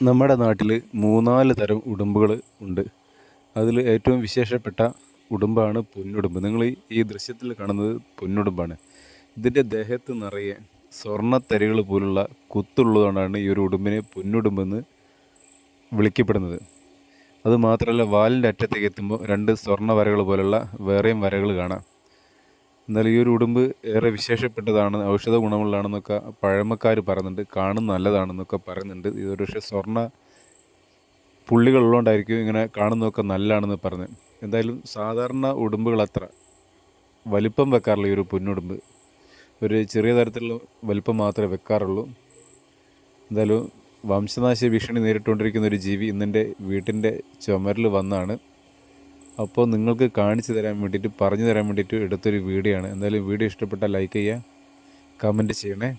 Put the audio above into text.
നമ്മുടെ നാട്ടിൽ മൂന്നാല് തരം ഉടുമ്പുകൾ ഉണ്ട്. അതിൽ ഏറ്റവും വിശേഷപ്പെട്ട ഉടുമ്പാണ് പൊന്നുടുമ്പ്. നിങ്ങൾ ഈ ദൃശ്യത്തിൽ കാണുന്നത് പൊന്നുടുമ്പാണ്. ഇതിൻ്റെ ദേഹത്ത് നിറയെ സ്വർണ്ണത്തരികൾ പോലുള്ള കുത്തുള്ളതുകൊണ്ടാണ് ഈ ഒരു ഉടുമ്പിനെ പൊന്നുടുമ്പെന്ന് വിളിക്കപ്പെടുന്നത്. അതുമാത്രമല്ല, വാലിൻ്റെ അറ്റത്തേക്ക് എത്തുമ്പോൾ രണ്ട് സ്വർണ്ണ വരകൾ പോലുള്ള വേറെയും വരകൾ കാണാം. എന്നാൽ ഈ ഒരു ഉടുമ്പ് ഏറെ വിശേഷപ്പെട്ടതാണ്, ഔഷധ ഗുണമുള്ളതാണെന്നൊക്കെ പഴമക്കാർ പറയുന്നുണ്ട്, കാണുന്ന നല്ലതാണെന്നൊക്കെ പറയുന്നുണ്ട്. ഇതൊരു പക്ഷേ സ്വർണ്ണ പുള്ളികളുള്ളതുകൊണ്ടായിരിക്കും ഇങ്ങനെ കാണുന്നതൊക്കെ നല്ലതാണെന്ന് പറഞ്ഞ്. എന്തായാലും സാധാരണ ഉടുമ്പുകൾ അത്ര വലിപ്പം വെക്കാറില്ല ഈ ഒരു പൊന്നുടുമ്പ്. ഒരു ചെറിയ തരത്തിലുള്ള വലിപ്പം മാത്രമേ വെക്കാറുള്ളൂ. എന്തായാലും വംശനാശ ഭീഷണി നേരിട്ടുകൊണ്ടിരിക്കുന്ന ഒരു ജീവി ഇന്നെൻ്റെ വീട്ടിൻ്റെ ചുമരിൽ വന്നാണ്. അപ്പോൾ നിങ്ങൾക്ക് കാണിച്ചു തരാൻ വേണ്ടിയിട്ട്, പറഞ്ഞു തരാൻ വേണ്ടിയിട്ട് എടുത്തൊരു വീഡിയോ ആണ്. എന്തായാലും വീഡിയോ ഇഷ്ടപ്പെട്ടാൽ ലൈക്ക് ചെയ്യുക, കമൻറ്റ് ചെയ്യണേ.